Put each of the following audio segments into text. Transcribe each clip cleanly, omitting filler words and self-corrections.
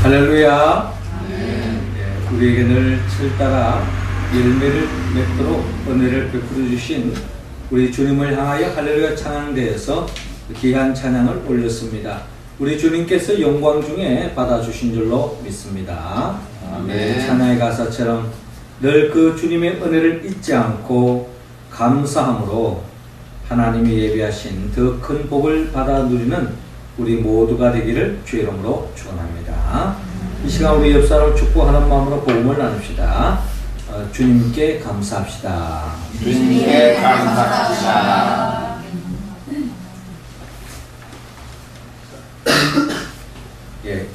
할렐루야. 우리에게 늘 철따라 열매를 맺도록 은혜를 베풀어 주신 우리 주님을 향하여 할렐루야 찬양대에서 귀한 찬양을 올렸습니다. 우리 주님께서 영광 중에 받아주신 줄로 믿습니다. 아멘. 찬양의 가사처럼 늘 그 주님의 은혜를 잊지 않고 감사함으로 하나님이 예비하신 더 큰 복을 받아 누리는 우리 모두가 되기를 주의 이름으로 축원합니다. 이 시간 우리 옆 사람을 축복하는 마음으로 복음을 나눕시다. 주님께 감사합시다. 주님께 감사합시다.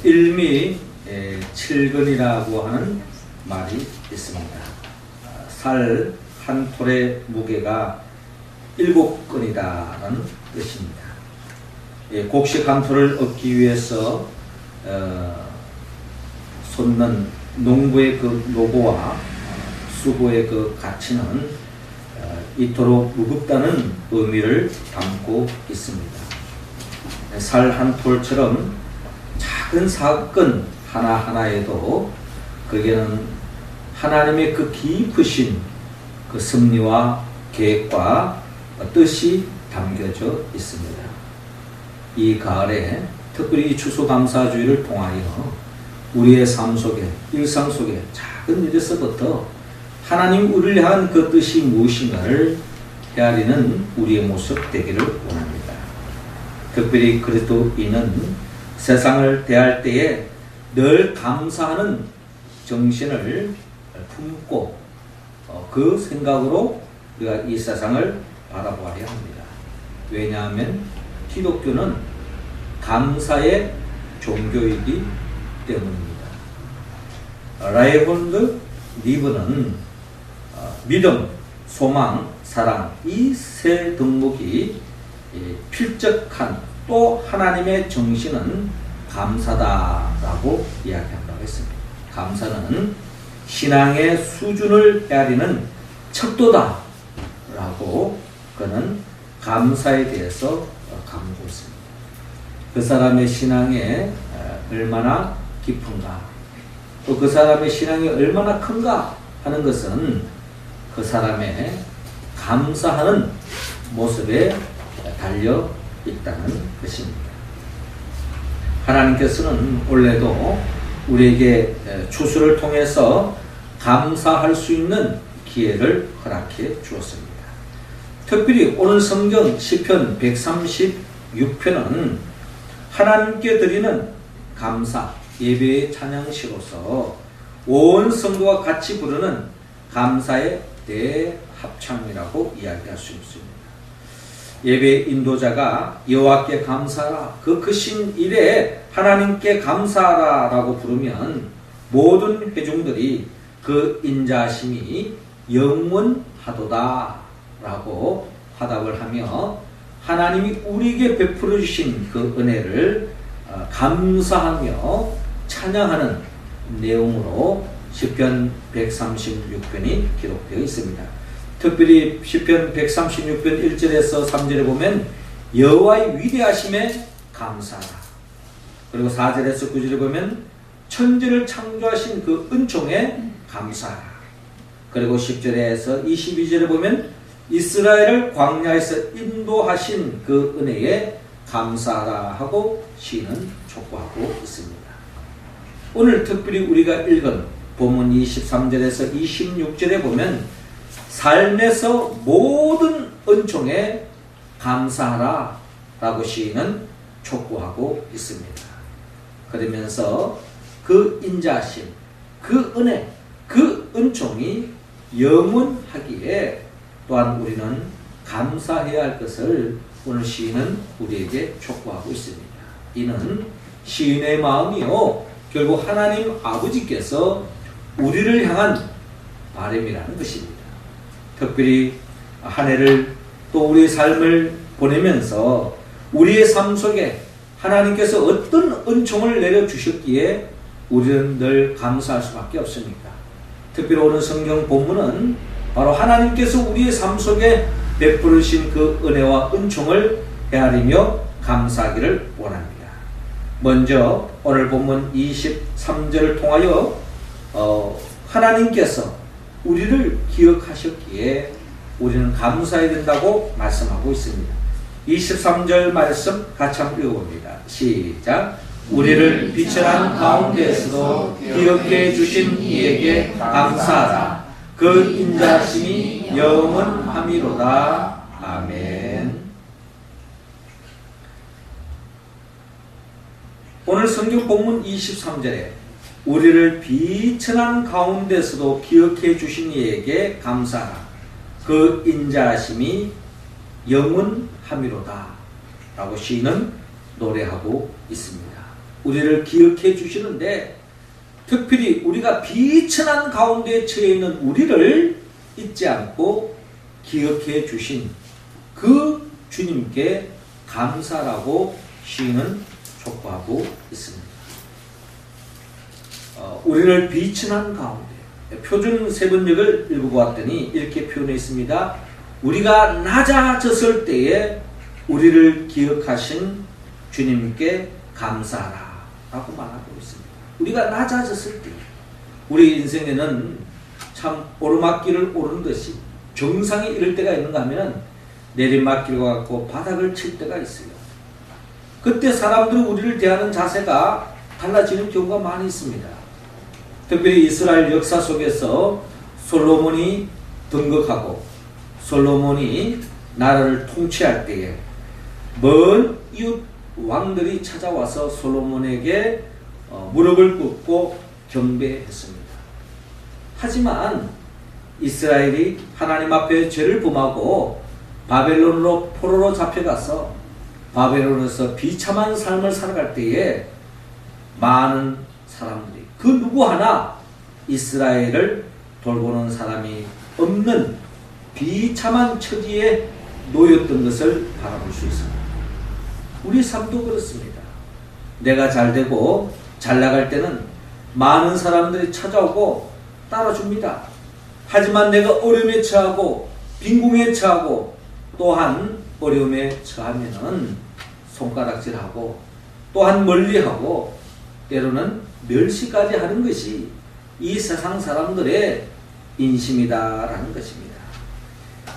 일미칠근이라고 하는 말이 있습니다. 살 한 톨의 무게가 7근이다라는 뜻입니다. 곡식 한 톨을 얻기 위해서 솟는 농부의 그 노고와 수고의 그 가치는 이토록 무겁다는 의미를 담고 있습니다. 살 한 톨처럼 작은 사건 하나하나에도 거기에는 하나님의 그 깊으신 그 섭리와 계획과 뜻이 담겨져 있습니다. 이 가을에 특별히 이 추수감사주의를 통하여 우리의 삶 속에, 일상 속에 작은 일에서부터 하나님 우리를 향한 그 뜻이 무엇인가를 헤아리는 우리의 모습 되기를 원합니다. 특별히 그리스도인은 세상을 대할 때에 늘 감사하는 정신을 품고 그 생각으로 우리가 이 세상을 바라봐야 합니다. 왜냐하면 기독교는 감사의 종교이기 때문입니다. 라이혼드 리브는 믿음, 소망, 사랑 이 세 덕목이 필적한 또 하나님의 정신은 감사다라고 이야기한다고 했습니다. 감사는 신앙의 수준을 헤아리는 척도다라고 그는 감사에 대해서 강조했습니다. 그 사람의 신앙이 얼마나 깊은가, 또 그 사람의 신앙이 얼마나 큰가 하는 것은 그 사람의 감사하는 모습에 달려 있다는 것입니다. 하나님께서는 원래도 우리에게 추수를 통해서 감사할 수 있는 기회를 허락해 주었습니다. 특별히 오늘 성경 시편 136편은 하나님께 드리는 감사, 예배의 찬양시로서 온 성도가 같이 부르는 감사의 대합창이라고 이야기할 수 있습니다. 예배 인도자가 여호와께 감사하라, 그 크신 일에 하나님께 감사하라 라고 부르면 모든 회중들이 그 인자하심이 영원하도다 라고 화답을 하며 하나님이 우리에게 베풀어 주신 그 은혜를 감사하며 찬양하는 내용으로 시편 136편이 기록되어 있습니다. 특별히 시편 136편 1절에서 3절에 보면 여호와의 위대하심에 감사하라. 그리고 4절에서 9절에 보면 천지를 창조하신 그 은총에 감사하라. 그리고 10절에서 22절에 보면 이스라엘을 광야에서 인도하신 그 은혜에 감사하라 하고 시인은 촉구하고 있습니다. 오늘 특별히 우리가 읽은 본문 23절에서 26절에 보면 삶에서 모든 은총에 감사하라 라고 시인은 촉구하고 있습니다. 그러면서 그 인자심, 그 은혜, 그 은총이 영원하기에 또한 우리는 감사해야 할 것을 오늘 시인은 우리에게 촉구하고 있습니다. 이는 시인의 마음이요 결국 하나님 아버지께서 우리를 향한 바람이라는 것입니다. 특별히 한 해를 또 우리의 삶을 보내면서 우리의 삶 속에 하나님께서 어떤 은총을 내려주셨기에 우리는 늘 감사할 수밖에 없습니까? 특별히 오늘 성경 본문은 바로 하나님께서 우리의 삶 속에 베푸르신 그 은혜와 은총을 헤아리며 감사하기를 원합니다. 먼저 오늘 본문 23절을 통하여 하나님께서 우리를 기억하셨기에 우리는 감사해야 된다고 말씀하고 있습니다. 23절 말씀 같이 한번 읽어봅니다. 시작. 우리를 비천한 가운데에서도 기억해 주신 이에게 감사하라. 그 인자심이 영원함이로다. 아멘. 오늘 성경 본문 23절에 우리를 비천한 가운데서도 기억해 주신 이에게 감사하라. 그 인자하심이 영원함이로다 라고 시인은 노래하고 있습니다. 우리를 기억해 주시는데 특별히 우리가 비천한 가운데 처해 있는 우리를 잊지 않고 기억해 주신 그 주님께 감사라고 시인은 촉구하고 있습니다. 우리를 비천한 가운데 표준 세번역을 읽어보았더니 이렇게 표현해 있습니다. 우리가 낮아졌을 때에 우리를 기억하신 주님께 감사하라 라고 말하고 있습니다. 우리가 낮아졌을 때 우리 인생에는 참 오르막길을 오르는 듯이 정상에 이를 때가 있는가 하면 내리막길과 같고 바닥을 칠 때가 있어요. 그때 사람들이 우리를 대하는 자세가 달라지는 경우가 많이 있습니다. 특별히 이스라엘 역사 속에서 솔로몬이 등극하고 솔로몬이 나라를 통치할 때에 먼 이웃 왕들이 찾아와서 솔로몬에게 무릎을 꿇고 경배했습니다. 하지만 이스라엘이 하나님 앞에 죄를 범하고 바벨론으로 포로로 잡혀가서 바벨론에서 비참한 삶을 살아갈 때에 많은 사람들이 그 누구 하나 이스라엘을 돌보는 사람이 없는 비참한 처지에 놓였던 것을 바라볼 수 있습니다. 우리 삶도 그렇습니다. 내가 잘되고 잘 나갈 때는 많은 사람들이 찾아오고 따라줍니다. 하지만 내가 어려움에 처하고 빈궁에 처하고 또한 어려움에 처하면은 손가락질하고 또한 멀리하고 때로는 멸시까지 하는 것이 이 세상 사람들의 인심이다라는 것입니다.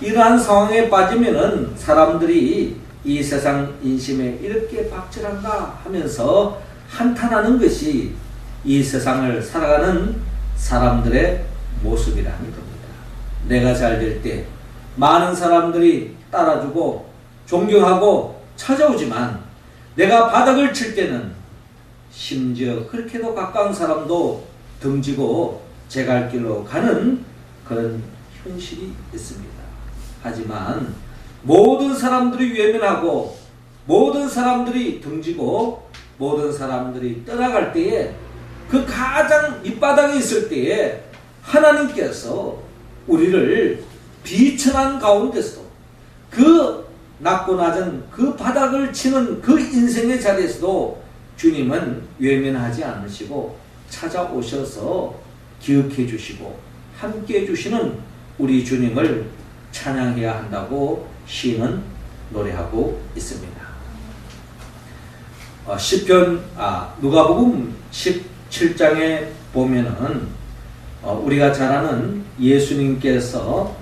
이러한 상황에 빠지면은 사람들이 이 세상 인심에 이렇게 박절한가 하면서 한탄하는 것이 이 세상을 살아가는 사람들의 모습이라는 겁니다. 내가 잘 될 때 많은 사람들이 따라주고 존경하고 찾아오지만 내가 바닥을 칠 때는 심지어 그렇게도 가까운 사람도 등지고 제 갈 길로 가는 그런 현실이 있습니다. 하지만 모든 사람들이 외면하고 모든 사람들이 등지고 모든 사람들이 떠나갈 때에 그 가장 밑바닥에 있을 때에 하나님께서 우리를 비천한 가운데서 그 낮고 낮은 그 바닥을 치는 그 인생의 자리에서도 주님은 외면하지 않으시고 찾아오셔서 기억해 주시고 함께 해주시는 우리 주님을 찬양해야 한다고 시인은 노래하고 있습니다. 시편 누가복음 17장에 보면은 우리가 잘 아는 예수님께서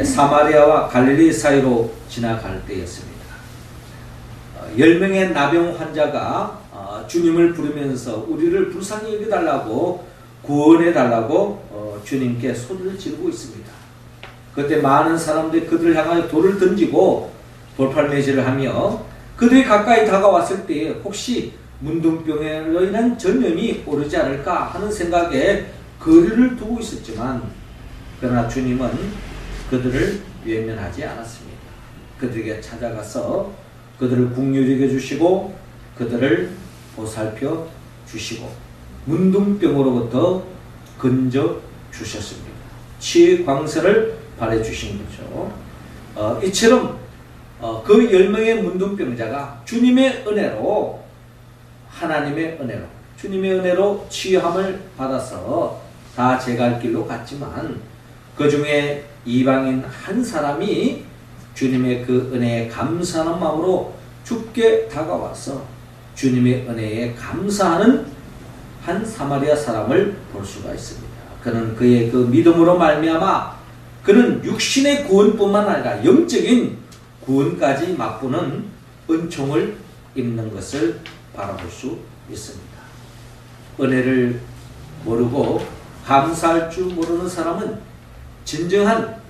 사마리아와 갈릴리 사이로 지나갈 때였습니다. 10명의 나병 환자가 주님을 부르면서 우리를 불쌍히 여겨달라고 구원해달라고 주님께 소리를 지르고 있습니다. 그때 많은 사람들이 그들을 향하여 돌을 던지고 돌팔매질을 하며 그들이 가까이 다가왔을 때 혹시 문둥병으로 인한 전염이 오르지 않을까 하는 생각에 거리를 두고 있었지만 그러나 주님은 그들을 외면하지 않았습니다. 그들에게 찾아가서 그들을 긍휼히 여겨주시고 그들을 보살펴 주시고 문둥병으로부터 건져 주셨습니다. 치유의 광선을 발해 주신 거죠. 이처럼 그 10명의 문둥병자가 주님의 은혜로 하나님의 은혜로 주님의 은혜로 치유함을 받아서 다 제 갈 길로 갔지만 그 중에 이방인 한 사람이 주님의 그 은혜에 감사하는 마음으로 죽게 다가와서 주님의 은혜에 감사하는 한 사마리아 사람을 볼 수가 있습니다. 그는 그의 그 믿음으로 말미암아 그는 육신의 구원뿐만 아니라 영적인 구원까지 맛보는 은총을 입는 것을 바라볼 수 있습니다. 은혜를 모르고 감사할 줄 모르는 사람은 진정한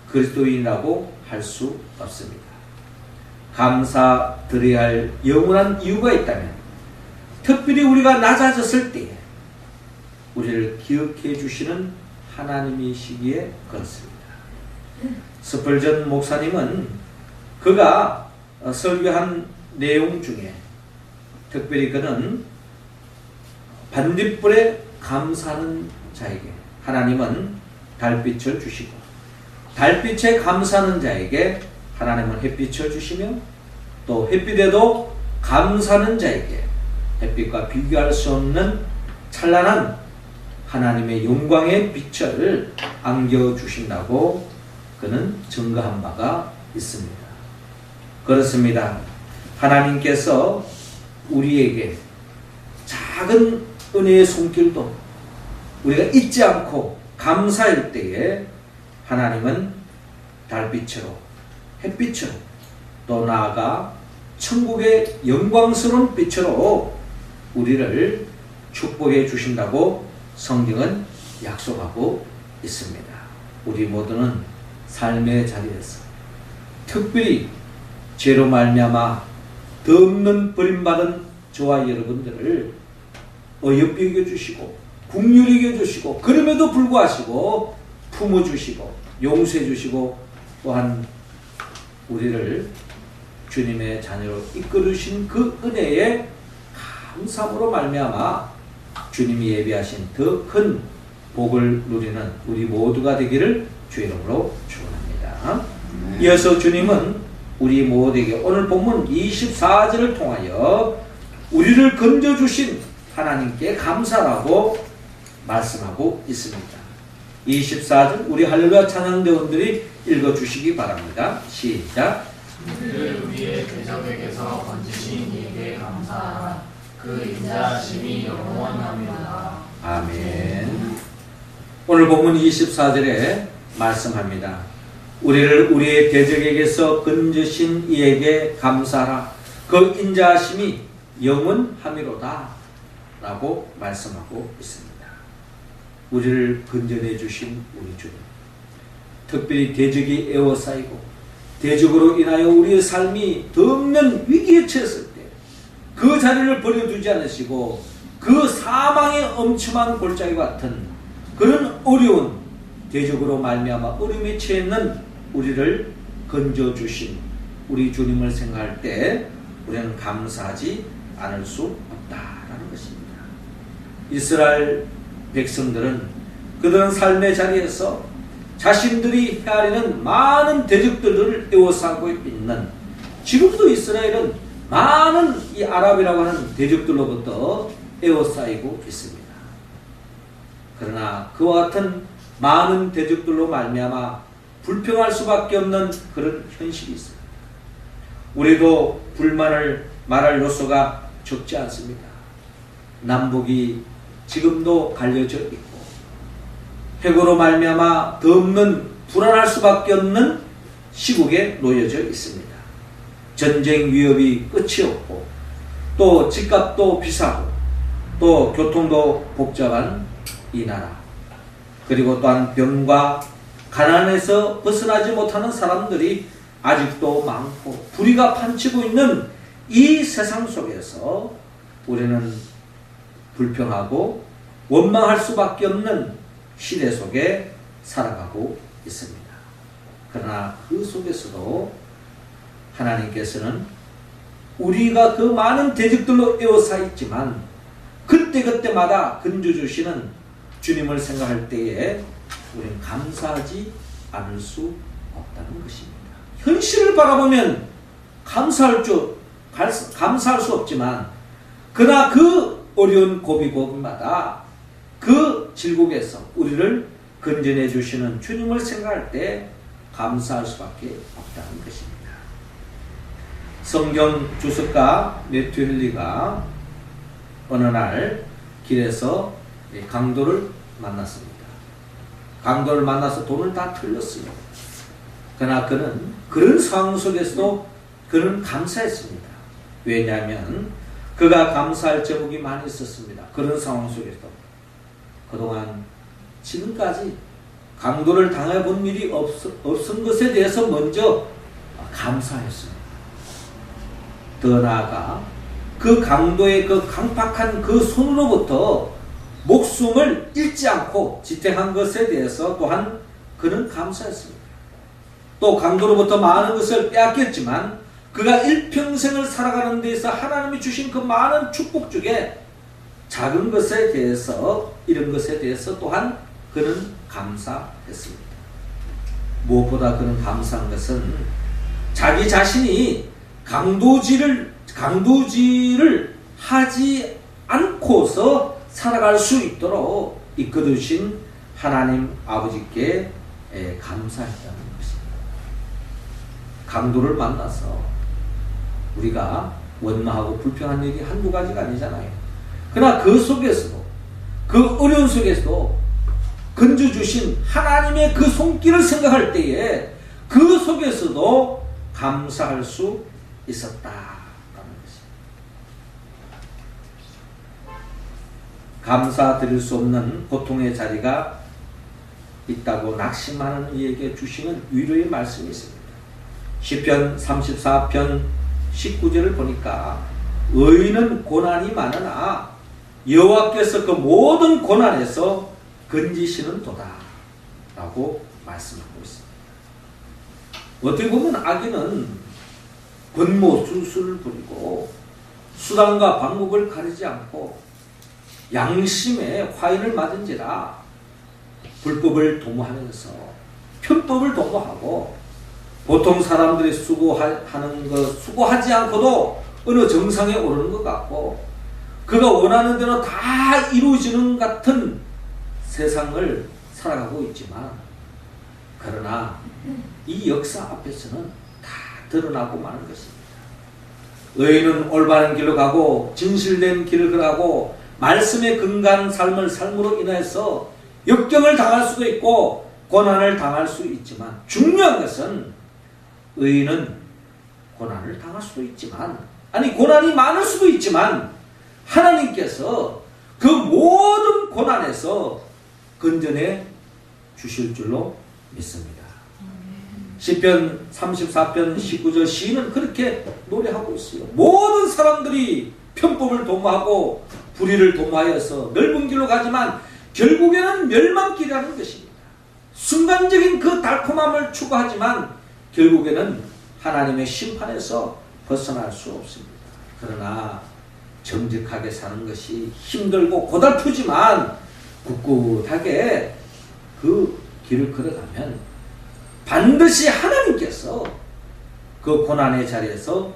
그리스도인이라고 할 수 없습니다. 감사드려야 할 영원한 이유가 있다면 특별히 우리가 낮아졌을 때에 우리를 기억해 주시는 하나님이시기에 그렇습니다. 스펄전 목사님은 그가 설교한 내용 중에 특별히 그는 반딧불에 감사하는 자에게 하나님은 달빛을 주시고 달빛에 감사하는 자에게 하나님은 햇빛을 주시며 또 햇빛에도 감사하는 자에게 햇빛과 비교할 수 없는 찬란한 하나님의 영광의 빛을 안겨주신다고 그는 증거한 바가 있습니다. 그렇습니다. 하나님께서 우리에게 작은 은혜의 손길도 우리가 잊지 않고 감사할 때에 하나님은 달빛으로 햇빛으로 또 나아가 천국의 영광스러운 빛으로 우리를 축복해 주신다고 성경은 약속하고 있습니다. 우리 모두는 삶의 자리에서 특별히 죄로 말미암아 덧없는 버림받은 저와 여러분들을 어여삐 여겨주시고 긍휼히 여겨주시고 그럼에도 불구하시고 품어주시고 용서해주시고 또한 우리를 주님의 자녀로 이끌으신 그 은혜에 감사함으로 말미암아 주님이 예비하신 더 큰 복을 누리는 우리 모두가 되기를 주의 이름으로 축원합니다. 이어서 주님은 우리 모두에게 오늘 본문 24절을 통하여 우리를 건져주신 하나님께 감사라고 말씀하고 있습니다. 24절 우리 할렐루야 찬양대원들이 읽어주시기 바랍니다. 시작. 우리를 우리의 대적에게서 건지신 이에게 감사하라. 그 인자하심이 영원하며. 아멘. 오늘 본문 24절에 말씀합니다. 우리를 우리의 대적에게서 건지신 이에게 감사하라. 그 인자하심이 영원하미로다 라고 말씀하고 있습니다. 우리를 건져내 주신 우리 주님, 특별히 대적이 에워싸이고 대적으로 인하여 우리의 삶이 더 없는 위기에 처했을 때 그 자리를 버려두지 않으시고 그 사망의 엄청난 골짜기 같은 그런 어려운 대적으로 말미암아 어려움에 처했는 우리를 건져주신 우리 주님을 생각할 때 우리는 감사하지 않을 수 없다라는 것입니다. 이스라엘 백성들은 그들은 삶의 자리에서 자신들이 헤아리는 많은 대적들을 에워싸고 있는, 지금도 이스라엘은 많은 이 아랍이라고 하는 대적들로부터 에워싸이고 있습니다. 그러나 그와 같은 많은 대적들로 말미암아 불평할 수밖에 없는 그런 현실이 있어요. 우리도 불만을 말할 요소가 적지 않습니다. 남북이 지금도 갈려져 있고 핵으로 말미암아 더 없는 불안할 수밖에 없는 시국에 놓여져 있습니다. 전쟁 위협이 끝이 없고 또 집값도 비싸고 또 교통도 복잡한 이 나라, 그리고 또한 병과 가난에서 벗어나지 못하는 사람들이 아직도 많고 불의가 판치고 있는 이 세상 속에서 우리는 불평하고 원망할 수밖에 없는 시대 속에 살아가고 있습니다. 그러나 그 속에서도 하나님께서는 우리가 그 많은 대적들로 에워싸 있지만 그때그때마다 건져주시는 주님을 생각할 때에 우리는 감사하지 않을 수 없다는 것입니다. 현실을 바라보면 감사할 수 없지만 그러나 그 어려운 고비고비마다 그 질곡에서 우리를 건져내 주시는 주님을 생각할 때 감사할 수밖에 없다는 것입니다. 성경 주석가 매튜 헨리가 어느 날 길에서 강도를 만났습니다. 강도를 만나서 돈을 다 틀렸어요. 그러나 그는 그런 상황 속에서도 그는 감사했습니다. 왜냐하면 그가 감사할 제목이 많이 있었습니다. 그런 상황 속에서도 그동안 지금까지 강도를 당해본 일이 없은 것에 대해서 먼저 감사했습니다. 더 나아가 그 강도의 그 강팍한 그 손으로부터 목숨을 잃지 않고 지탱한 것에 대해서 또한 그는 감사했습니다. 또 강도로부터 많은 것을 빼앗겼지만 그가 일평생을 살아가는 데에서 하나님이 주신 그 많은 축복 중에 작은 것에 대해서, 이런 것에 대해서 또한 그는 감사했습니다. 무엇보다 그는 감사한 것은 자기 자신이 강도질을 하지 않고서 살아갈 수 있도록 이끌어주신 하나님 아버지께 감사했다는 것입니다. 강도를 만나서 우리가 원망하고 불평한 일이 한두 가지가 아니잖아요. 그러나 그 속에서도, 그 어려운 속에서도 건져주신 하나님의 그 손길을 생각할 때에 그 속에서도 감사할 수 있었다라는 것입니다. 감사드릴 수 없는 고통의 자리가 있다고 낙심하는 이에게 주시는 위로의 말씀이 있습니다. 시편 34편 19절을 보니까 의인은 고난이 많으나 여호와께서 그 모든 고난에서 건지시는 도다 라고 말씀하고 있습니다. 어떻게 보면 악인은 권모술수를 부리고 수단과 방법을 가리지 않고 양심에 화인을 맞은지라 불법을 도모하면서 편법을 도모하고 보통 사람들이 수고하지 않고도 어느 정상에 오르는 것 같고 그가 원하는 대로 다 이루어지는 같은 세상을 살아가고 있지만, 그러나 이 역사 앞에서는 다 드러나고 마는 것입니다. 의인은 올바른 길로 가고 진실된 길을 걸어가고 말씀에 근거한 삶을 삶으로 인해서 역경을 당할 수도 있고 고난을 당할 수 있지만, 중요한 것은 의인은 고난을 당할 수도 있지만, 아니 고난이 많을 수도 있지만 하나님께서 그 모든 고난에서 건져내 주실 줄로 믿습니다. 시편 34편 19절 시인은 그렇게 노래하고 있어요. 모든 사람들이 편법을 도모하고 불의를 도모하여서 넓은 길로 가지만 결국에는 멸망길이라는 것입니다. 순간적인 그 달콤함을 추구하지만 결국에는 하나님의 심판에서 벗어날 수 없습니다. 그러나 정직하게 사는 것이 힘들고 고달프지만 꿋꿋하게 그 길을 걸어가면 반드시 하나님께서 그 고난의 자리에서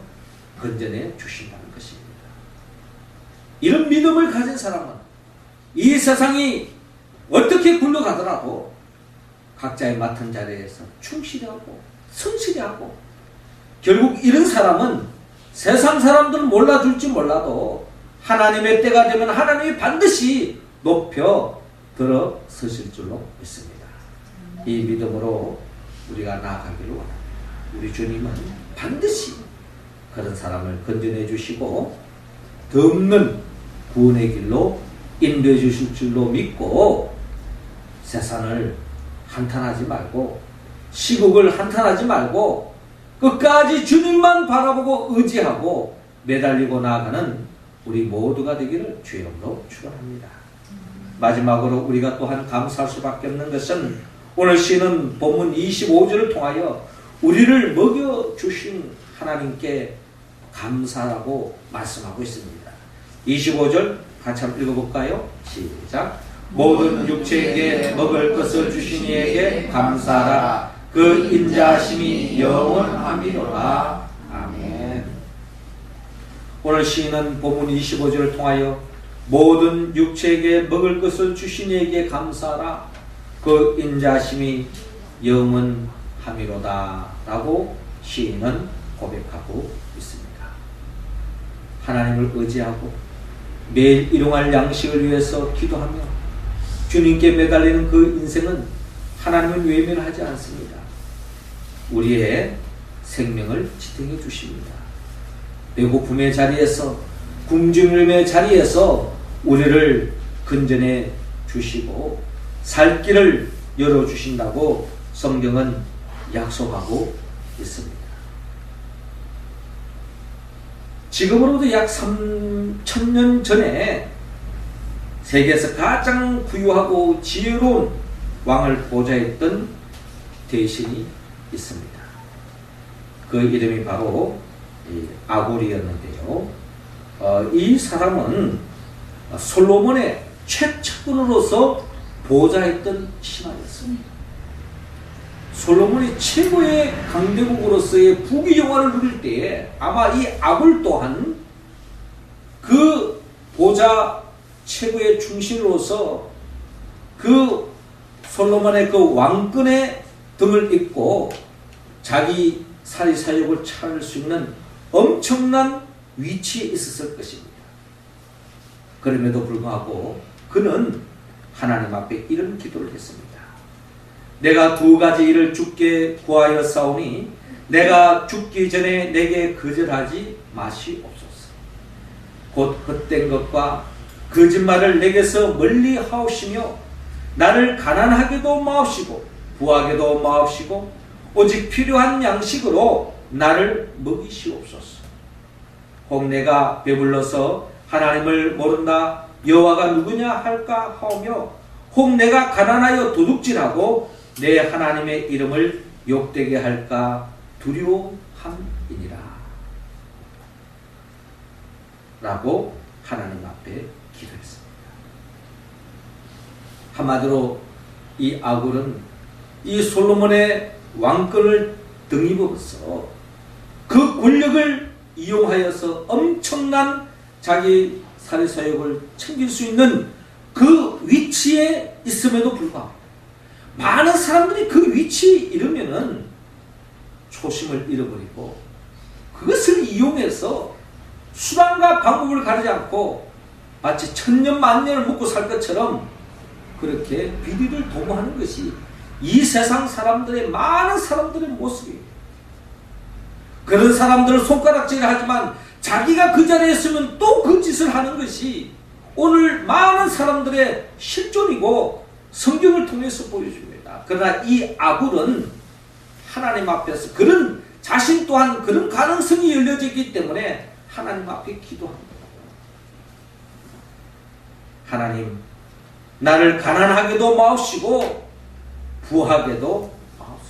건져내 주신다는 것입니다. 이런 믿음을 가진 사람은 이 세상이 어떻게 굴러가더라도 각자의 맡은 자리에서 충실히 하고 성실히 하고, 결국 이런 사람은 세상 사람들은 몰라줄지 몰라도 하나님의 때가 되면 하나님이 반드시 높여 들어서실 줄로 믿습니다. 이 믿음으로 우리가 나아가기를 원합니다. 우리 주님은 반드시 그런 사람을 건져내 주시고 더 없는 구원의 길로 인도해 주실 줄로 믿고, 세상을 한탄하지 말고 시국을 한탄하지 말고 끝까지 주님만 바라보고 의지하고 매달리고 나아가는 우리 모두가 되기를 주의 이름으로 축원합니다. 마지막으로 우리가 또한 감사할 수밖에 없는 것은 오늘 시는 본문 25절을 통하여 우리를 먹여주신 하나님께 감사라고 말씀하고 있습니다. 25절 같이 한번 읽어볼까요? 시작. 모든 육체에게 먹을 것을 주신 이에게 감사하라. 그 인자하심이 영원함이로라. 아멘. 오늘 시인은 본문 25절을 통하여 모든 육체에게 먹을 것을 주신 이에게 감사하라. 그 인자하심이 영원함이로다 라고 시인은 고백하고 있습니다. 하나님을 의지하고 매일 일용할 양식을 위해서 기도하며 주님께 매달리는 그 인생은 하나님은 외면하지 않습니다. 우리의 생명을 지탱해 주십니다. 배고픔의 자리에서, 굶주림의 자리에서 우리를 건전해 주시고 살 길을 열어주신다고 성경은 약속하고 있습니다. 지금으로부터 약 3000년 전에 세계에서 가장 부유하고 지혜로운 왕을 보좌했던 대신이 있습니다. 그 이름이 바로 아골이었는데요. 이 사람은 솔로몬의 최측근으로서 보좌했던 신하였습니다. 솔로몬이 최고의 강대국으로서의 부귀영화를 누릴 때에 아마 이 아골 또한 그 보좌 최고의 중심으로서 그 솔로몬의 그 왕권의 등을 잇고 자기 사리사욕을 차릴 수 있는 엄청난 위치에 있었을 것입니다. 그럼에도 불구하고 그는 하나님 앞에 이런 기도를 했습니다. 내가 두 가지 일을 주께 구하여 싸우니 내가 죽기 전에 내게 거절하지 마시옵소서. 곧 헛된 것과 거짓말을 내게서 멀리 하옵시며 나를 가난하게도 마옵시고 부하게도 마옵시고 오직 필요한 양식으로 나를 먹이시옵소서. 혹 내가 배불러서 하나님을 모른다 여호와가 누구냐 할까 하오며 혹 내가 가난하여 도둑질하고 내 하나님의 이름을 욕되게 할까 두려움이니라 라고 하나님 앞에 기도했습니다. 한마디로 이 아굴은 이 솔로몬의 왕권을 등입으로써 그 권력을 이용하여서 엄청난 자기 사리사욕을 챙길 수 있는 그 위치에 있음에도 불구하고 많은 사람들이 그 위치에 이르면은 초심을 잃어버리고 그것을 이용해서 수단과 방법을 가리지 않고 마치 천년 만년을 먹고 살 것처럼 그렇게 비리를 도모하는 것이 이 세상 사람들의 많은 사람들의 모습이에요. 그런 사람들은 손가락질하지만 자기가 그 자리에 있으면 또 그 짓을 하는 것이 오늘 많은 사람들의 실존이고 성경을 통해서 보여줍니다. 그러나 이 아굴은 하나님 앞에서 그런 자신 또한 그런 가능성이 열려져 있기 때문에 하나님 앞에 기도합니다. 하나님, 나를 가난하게도 마옵시고 부하게도 마옵소서.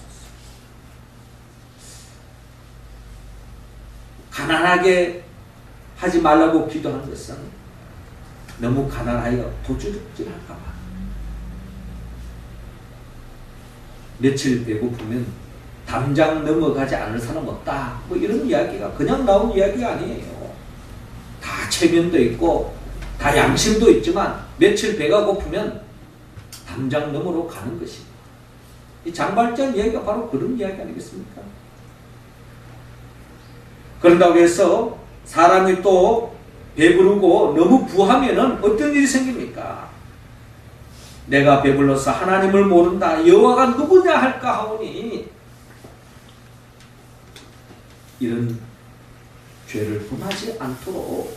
가난하게 하지 말라고 기도하는 것은 너무 가난하여 도둑질할까봐. 며칠 배고프면 담장 넘어가지 않을 사람 없다. 뭐 이런 이야기가 그냥 나온 이야기가 아니에요. 다 체면도 있고 다 양심도 있지만 며칠 배가 고프면 담장 너머로 가는 것입니다. 이 장발장 이야기가 바로 그런 이야기 아니겠습니까? 그런다고 해서 사람이 또 배부르고 너무 부하면은 어떤 일이 생깁니까? 내가 배불러서 하나님을 모른다 여호와가 누구냐 할까 하오니 이런 죄를 범하지 않도록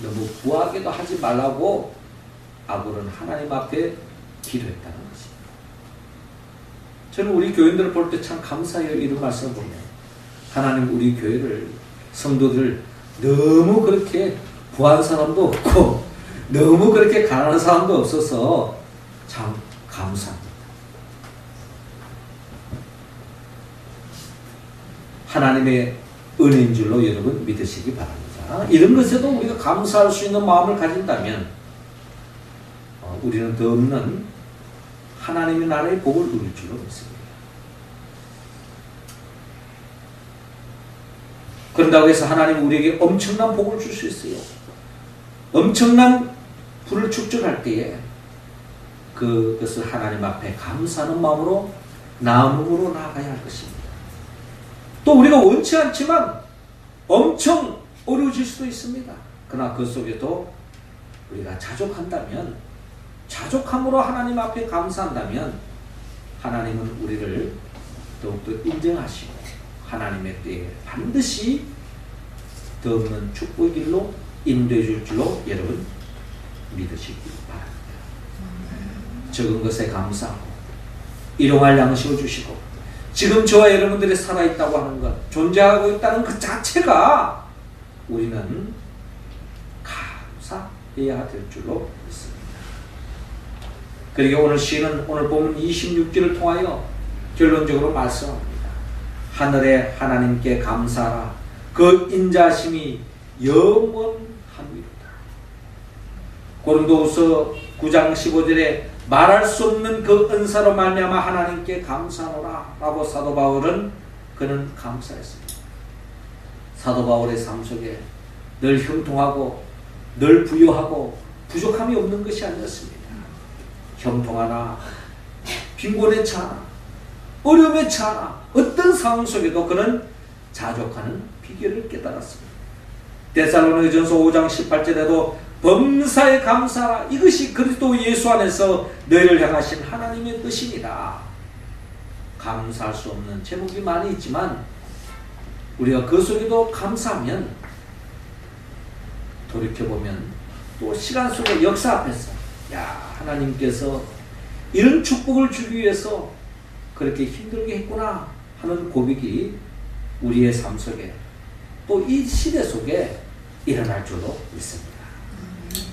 너무 부하게도 하지 말라고 아굴은 하나님 앞에 기도했다는 것입니다. 저는 우리 교인들을 볼 때 참 감사해요. 이런 말씀을 보면 하나님 우리 교회를 성도들 너무 그렇게 부한 사람도 없고 너무 그렇게 가난한 사람도 없어서 참 감사합니다. 하나님의 은혜인 줄로 여러분 믿으시기 바랍니다. 이런 것에도 우리가 감사할 수 있는 마음을 가진다면 우리는 더 없는 하나님의 나라의 복을 누릴 줄로 믿습니다. 그런다고 해서 하나님 우리에게 엄청난 복을 줄 수 있어요. 엄청난 불을 축적할 때에 그것을 하나님 앞에 감사하는 마음으로 나음으로 나아가야 할 것입니다. 또 우리가 원치 않지만 엄청 어려워질 수도 있습니다. 그러나 그 속에도 우리가 자족한다면, 자족함으로 하나님 앞에 감사한다면 하나님은 우리를 더욱더 인정하시고 하나님의 때에 반드시 더 없는 축복의 길로 인도해 줄 줄로 여러분 믿으시기 바랍니다. 적은 것에 감사하고 일용할 양식을 주시고 지금 저와 여러분들이 살아있다고 하는 것, 존재하고 있다는 그 자체가 우리는 감사해야 될 줄로 믿습니다. 그리고 오늘 시는 오늘 보면 26절을 통하여 결론적으로 말씀합니다. 하늘의 하나님께 감사하라. 그 인자심이 영원합니다. 고린도후서 9장 15절에 말할 수 없는 그 은사로 말미암아 하나님께 감사하노라 라고 사도 바울은 그는 감사했습니다. 사도 바울의 삶 속에 늘 형통하고 늘 부유하고 부족함이 없는 것이 아니었습니다. 형통하나 빈곤에 차나 어려움에 차나 어떤 상황 속에도 그는 자족하는 비결을 깨달았습니다. 데살로니가전서 5장 18절에도 범사에 감사하라. 이것이 그리스도 예수 안에서 너희를 향하신 하나님의 뜻입니다. 감사할 수 없는 제목이 많이 있지만 우리가 그 속에도 감사하면 돌이켜보면 또 시간 속의 역사 앞에서 야, 하나님께서 이런 축복을 주기 위해서 그렇게 힘들게 했구나 하는 고백이 우리의 삶 속에 또 이 시대 속에 일어날 줄로 믿습니다.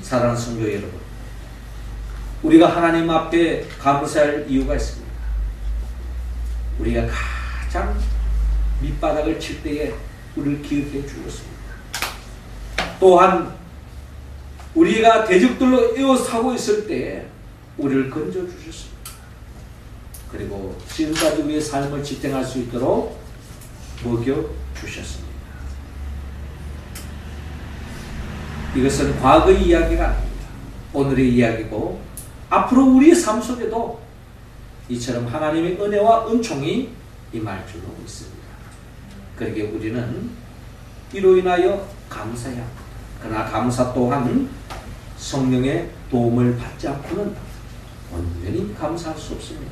사랑하는 성도 여러분, 우리가 하나님 앞에 감사할 이유가 있습니다. 우리가 가장 밑바닥을 칠 때에 우리를 기억해 주었습니다. 또한 우리가 대적들로 에워싸고 있을 때에 우리를 건져 주셨습니다. 그리고 지금까지 우리의 삶을 지탱할 수 있도록 먹여 주셨습니다. 이것은 과거의 이야기가 아닙니다. 오늘의 이야기고 앞으로 우리의 삶 속에도 이처럼 하나님의 은혜와 은총이 임할 줄로 믿습니다. 그러기에 우리는 이로 인하여 감사해야 합니다. 그러나 감사 또한 성령의 도움을 받지 않고는 온전히 감사할 수 없습니다.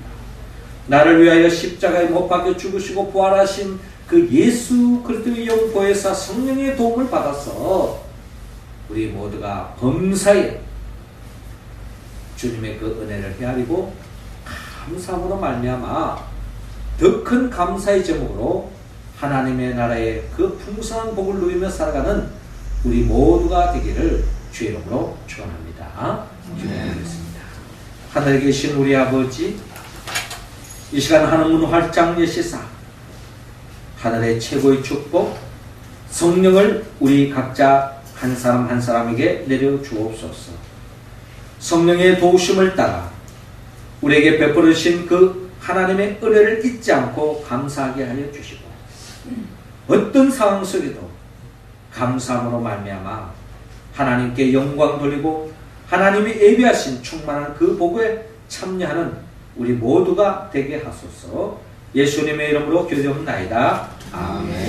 나를 위하여 십자가에 못 박혀 죽으시고 부활하신 그 예수 그리스도의 영 보혜사 성령의 도움을 받아서 우리 모두가 범사에 주님의 그 은혜를 헤아리고 감사함으로 말미암아 더 큰 감사의 제목으로 하나님의 나라의 그 풍성한 복을 누리며 살아가는 우리 모두가 되기를 주의 이름으로 축원합니다. 기도하겠습니다. 하늘에 계신 우리 아버지, 이 시간 하늘문 활짝 여시사 하늘의 최고의 축복 성령을 우리 각자 한 사람 한 사람에게 내려 주옵소서. 성령의 도우심을 따라 우리에게 베풀어 주신 그 하나님의 은혜를 잊지 않고 감사하게 하여 주시고 어떤 상황 속에도 감사함으로 말미암아 하나님께 영광 돌리고 하나님이 예비하신 충만한 그 복에 참여하는 우리 모두가 되게 하소서. 예수님의 이름으로 기도드립니다. 아멘.